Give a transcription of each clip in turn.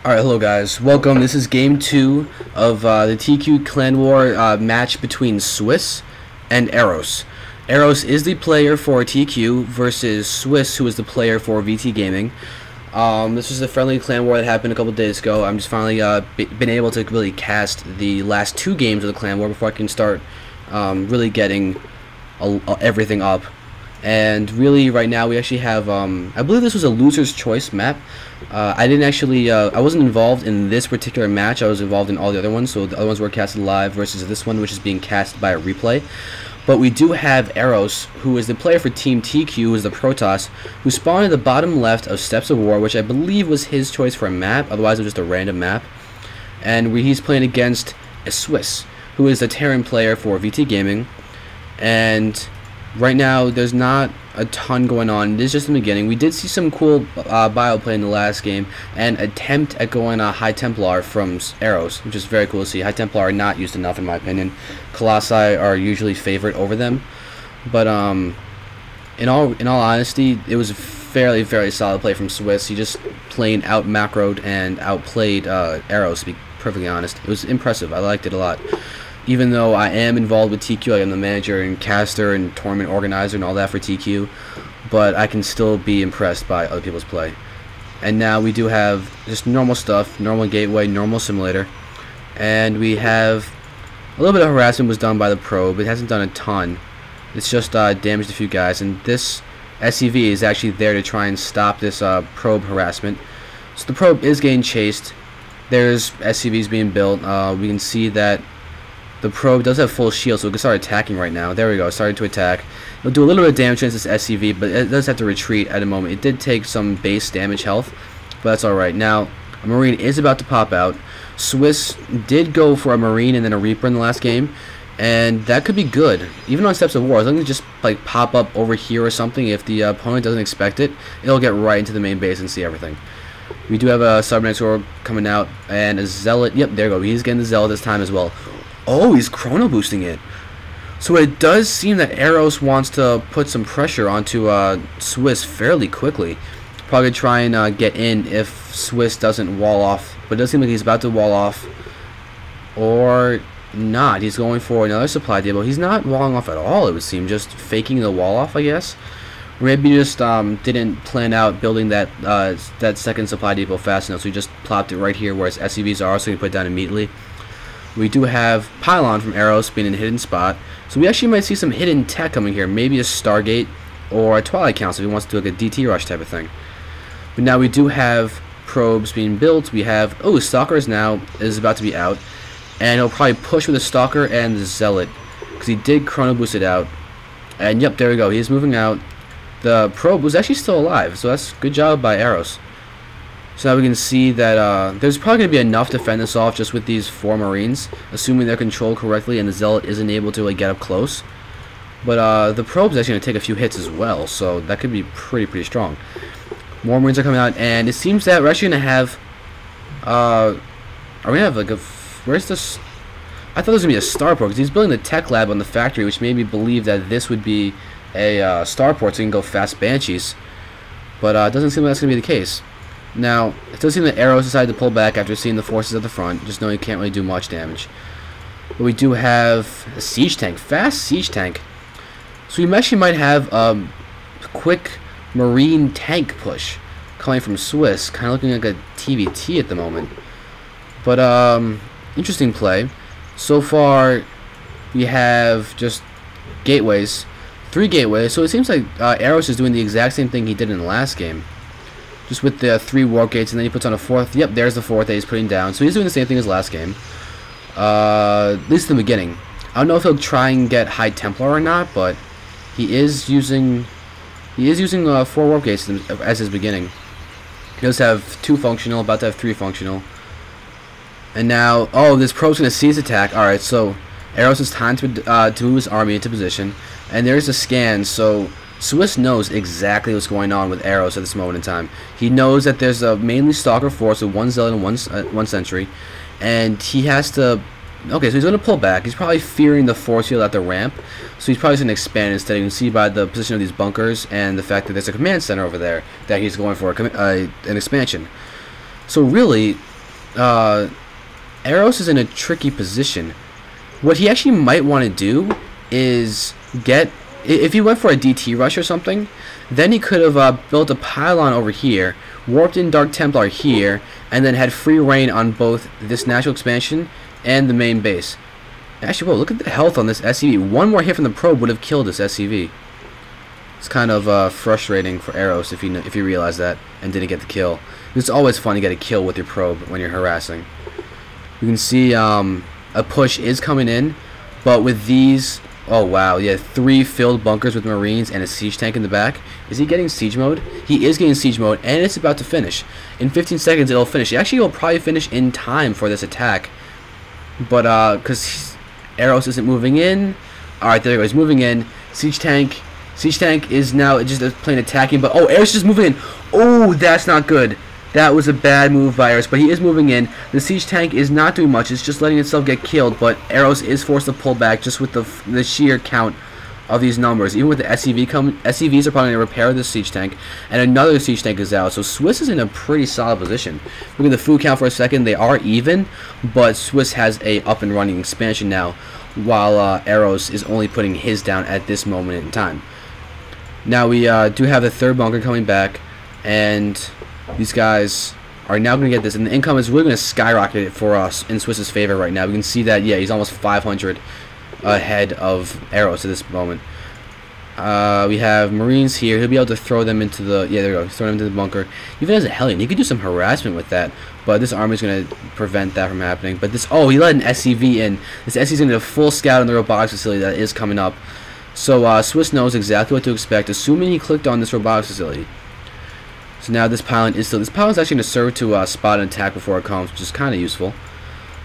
Alright, hello guys. Welcome. This is game 2 of the TQ Clan War match between Swiss and EroS. EroS is the player for TQ versus Swiss, who is the player for VT Gaming. This was a friendly clan war that happened a couple days ago. I'm just finally been able to really cast the last 2 games of the clan war before I can start really getting everything up. And really, right now we actually have, I believe this was a loser's choice map. I didn't actually, I wasn't involved in this particular match. I was involved in all the other ones, so the other ones were casted live versus this one, which is being cast by a replay. But we do have EroS, who is the player for Team TQ, who is the Protoss, who spawned at the bottom left of Steps of War, which I believe was his choice for a map. Otherwise, it was just a random map. And he's playing against a Swiss, who is the Terran player for VT Gaming. And right now, there's not a ton going on. This is just the beginning. We did see some cool bio play in the last game, and attempt at going High Templar from EroS, which is very cool to see. High Templar are not used enough, in my opinion. Colossi are usually favorite over them, but in all honesty, it was a fairly solid play from Swiss. He just plain out macroed and outplayed EroS, to be perfectly honest. It was impressive. I liked it a lot. Even though I am involved with TQ, I am the manager and caster and tournament organizer and all that for TQ, but I can still be impressed by other people's play. And now we do have just normal stuff, normal gateway, normal simulator, and we have a little bit of harassment was done by the probe. It hasn't done a ton. It's just damaged a few guys, and this SCV is actually there to try and stop this probe harassment. So the probe is getting chased. There's SCVs being built. We can see that the probe does have full shield, so it can start attacking right now. There we go, starting to attack. It'll do a little bit of damage against this SCV, but it does have to retreat at a moment. It did take some base damage health, but that's alright. Now, a Marine is about to pop out. Swiss did go for a Marine and then a Reaper in the last game, and that could be good. Even on Steps of War, as long as it just like pop up over here or something, if the opponent doesn't expect it, it'll get right into the main base and see everything. We do have a Cybernetics Orb coming out, and a Zealot. Yep, there we go. He's getting the Zealot this time as well. Oh, he's chrono boosting it. So it does seem that EroS wants to put some pressure onto Swiss fairly quickly. Probably try and get in if Swiss doesn't wall off. But it does seem like he's about to wall off. Or not. He's going for another supply depot. He's not walling off at all, it would seem. Just faking the wall off, I guess. Or maybe he just didn't plan out building that that second supply depot fast enough. So he just plopped it right here where his SCVs are, so he put it down immediately. We do have Pylon from EroS being in a hidden spot. So we actually might see some hidden tech coming here. Maybe a Stargate or a Twilight Council if he wants to do like a DT rush type of thing. But now we do have probes being built. We have, oh, Stalker is about to be out. And he'll probably push with the Stalker and the Zealot, because he did chrono boost it out. And yep, there we go. He's moving out. The probe was actually still alive. So that's good job by EroS. So now we can see that there's probably going to be enough to fend this off just with these 4 Marines, assuming they're controlled correctly and the Zealot isn't able to like get up close. But the probe's actually going to take a few hits as well, so that could be pretty strong. More Marines are coming out, and it seems that we're actually going to have, are we going to have like a, where's this? I thought there was going to be a starport, because he's building the tech lab on the factory, which made me believe that this would be a starport so you can go fast Banshees. But it doesn't seem like that's going to be the case. Now, it does seem that EroS decided to pull back after seeing the forces at the front, just knowing he can't really do much damage. But we do have a siege tank, fast siege tank. So we actually might have a quick Marine tank push coming from Swiss, kind of looking like a TVT at the moment. But interesting play. So far, we have just gateways, 3 gateways. So it seems like EroS is doing the exact same thing he did in the last game. Just with the 3 warp gates, and then he puts on a 4th. Yep, there's the 4th that he's putting down. So he's doing the same thing as last game. At least in the beginning. I don't know if he'll try and get High Templar or not, but he is using 4 warp gates as his beginning. He does have 2 functional, about to have 3 functional. And now, oh, this probe's going to seize attack. Alright, so EroS is time to move his army into position. And there's a scan, so Swiss knows exactly what's going on with EroS at this moment in time. He knows that there's a mainly Stalker force with 1 Zealot and 1 Sentry, and he has to. Okay, so he's going to pull back. He's probably fearing the force field at the ramp, so he's probably going to expand instead. You can see by the position of these bunkers and the fact that there's a command center over there that he's going for an expansion. So really, EroS is in a tricky position. What he actually might want to do is get, if he went for a DT rush or something, then he could have built a pylon over here, warped in Dark Templar here, and then had free reign on both this natural expansion and the main base. Actually, whoa, look at the health on this SCV. One more hit from the probe would have killed this SCV. It's kind of frustrating for EroS if you realize that and didn't get the kill. It's always fun to get a kill with your probe when you're harassing. You can see a push is coming in, but with these, oh wow, yeah, 3 filled bunkers with Marines and a siege tank in the back. Is he getting siege mode? He is getting siege mode, and it's about to finish. In 15 seconds, it'll finish. Actually, it'll probably finish in time for this attack, but because EroS isn't moving in. All right, there he goes, moving in. Siege tank is now just plain attacking, but oh, EroS is just moving in. Oh, that's not good. That was a bad move by EroS, but he is moving in. The siege tank is not doing much. It's just letting itself get killed, but EroS is forced to pull back just with the sheer count of these numbers. Even with the SCVs are probably going to repair this siege tank, and another siege tank is out. So Swiss is in a pretty solid position. Look at the food count for a second. They are even, but Swiss has a up and running expansion now, while EroS is only putting his down at this moment in time. Now we do have the third bunker coming back, and these guys are now going to get this, and the income is really going to skyrocket it for us in Swiss's favor right now. We can see that, yeah, he's almost 500 ahead of EroS at this moment. We have Marines here. He'll be able to throw them into the, yeah, there we go, throw them into the bunker. Even as a Hellion, he could do some harassment with that, but this army is going to prevent that from happening. But this, oh, he let an SCV in. This SCV is going to do a full scout on the robotics facility that is coming up. So Swiss knows exactly what to expect, assuming he clicked on this robotics facility. So now this pylon is still, this pylon is actually going to serve to spot an attack before it comes, which is kind of useful.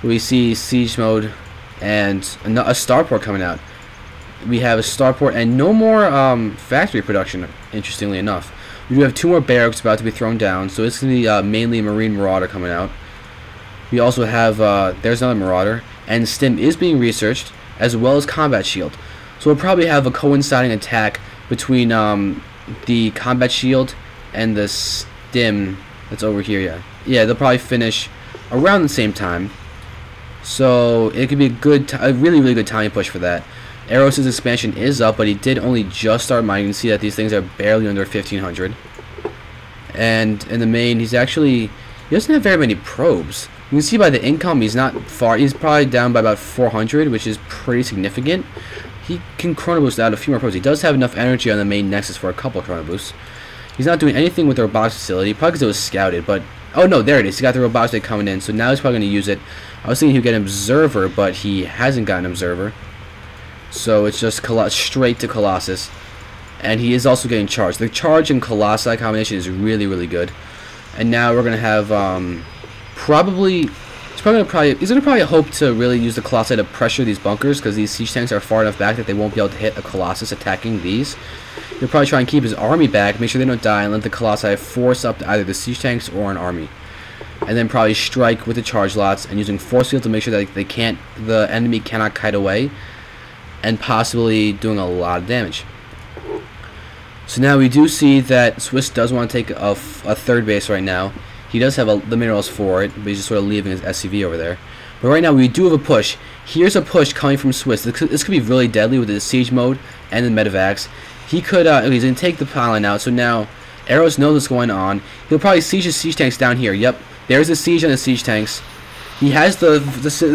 We see siege mode and a starport coming out. We have a starport and no more factory production, interestingly enough. We do have 2 more barracks about to be thrown down, so it's going to be mainly a Marine Marauder coming out. We also have, there's another Marauder, and Stim is being researched, as well as Combat Shield. So we'll probably have a coinciding attack between the Combat Shield and the Stim that's over here, yeah. Yeah, they'll probably finish around the same time. So it could be a really, really good timing push for that. EroS' expansion is up, but he did only just start mining. You can see that these things are barely under 1,500. And in the main, he doesn't have very many probes. You can see by the income, he's not far. He's probably down by about 400, which is pretty significant. He can chrono boost out a few more probes. He does have enough energy on the main nexus for a couple of chrono boosts. He's not doing anything with the robotics facility, probably because it was scouted, but oh no, there it is. He got the robotics facility coming in, so now he's probably going to use it. I was thinking he would get an observer, but he hasn't got an observer. So it's just straight to Colossus. And he is also getting charged. The charge and Colossi combination is really, really good. And now we're going to have he's going to probably hope to really use the Colossi to pressure these bunkers, because these siege tanks are far enough back that they won't be able to hit a Colossus attacking these. He'll probably try and keep his army back, make sure they don't die, and let the Colossi force up to either the siege tanks or an army. And then probably strike with the charge lots and using force field to make sure that the enemy cannot kite away, and possibly doing a lot of damage. So now we do see that Swiss does want to take a third base right now. He does have the minerals for it, but he's just sort of leaving his SCV over there. But right now we do have a push. Here's a push coming from Swiss. This could be really deadly with the siege mode and the medevacs. He could, he's going to take the pylon out, so now EroS knows what's going on. He'll probably siege his siege tanks down here. Yep, there's a siege on the siege tanks. He has the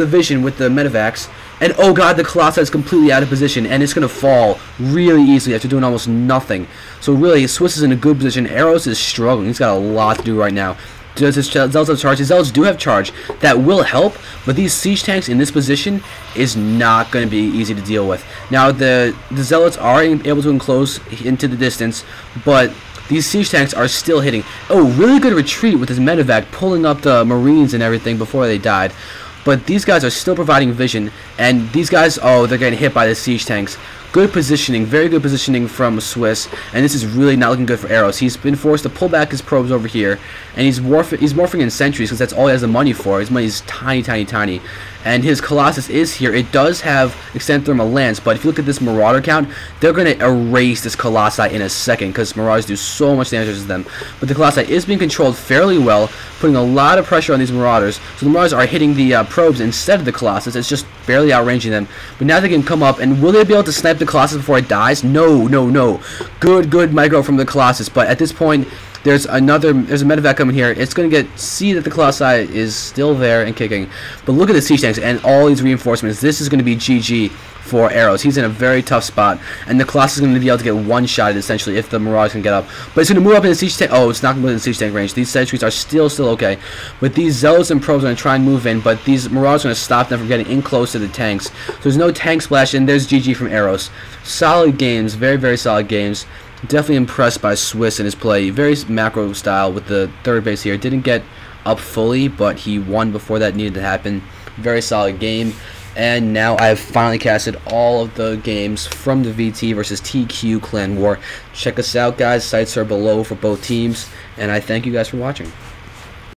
vision with the medevacs. And oh god, the Colossi is completely out of position, and it's going to fall really easily after doing almost nothing. So really, Swiss is in a good position. EroS is struggling. He's got a lot to do right now. Does his Zealots have charge? His Zealots do have charge. That will help, but these siege tanks in this position is not going to be easy to deal with. Now, the Zealots are able to enclose into the distance, but these siege tanks are still hitting. Oh, really good retreat with his medevac, pulling up the Marines and everything before they died. But these guys are still providing vision, and these guys, oh, they're getting hit by the siege tanks. Good positioning, very good positioning from Swiss, and this is really not looking good for EroS. He's been forced to pull back his probes over here, and he's morphing in sentries because that's all he has the money for. His money is tiny, tiny, tiny. And his Colossus is here. It does have extended thermal lance, but if you look at this Marauder count, they're going to erase this Colossi in a second because Marauders do so much damage to them. But the Colossi is being controlled fairly well, putting a lot of pressure on these Marauders. So the Marauders are hitting the probes instead of the Colossus. It's just barely outranging them. But now they can come up, and will they be able to snipe the Colossus before it dies? No, no, no. Good micro from the Colossus, but at this point, there's a medevac coming here. It's going to see that the Colossi is still there and kicking. But look at the siege tanks and all these reinforcements. This is going to be GG for EroS. He's in a very tough spot, and the Colossus is going to be able to get one-shotted essentially if the Marauders can get up. But it's going to move up in the siege tank. Oh, it's not going to move in the siege tank range. These sentries are still okay. But these Zealots and probes are going to try and move in, but these Marauders are going to stop them from getting in close to the tanks. So there's no tank splash, and there's GG from EroS. Solid games, very solid games. Definitely impressed by Swiss in his play. Very macro style with the third base here. Didn't get up fully, but he won before that needed to happen. Very solid game. And now I have finally casted all of the games from the VT versus TQ Clan War. Check us out, guys. Sites are below for both teams. And I thank you guys for watching.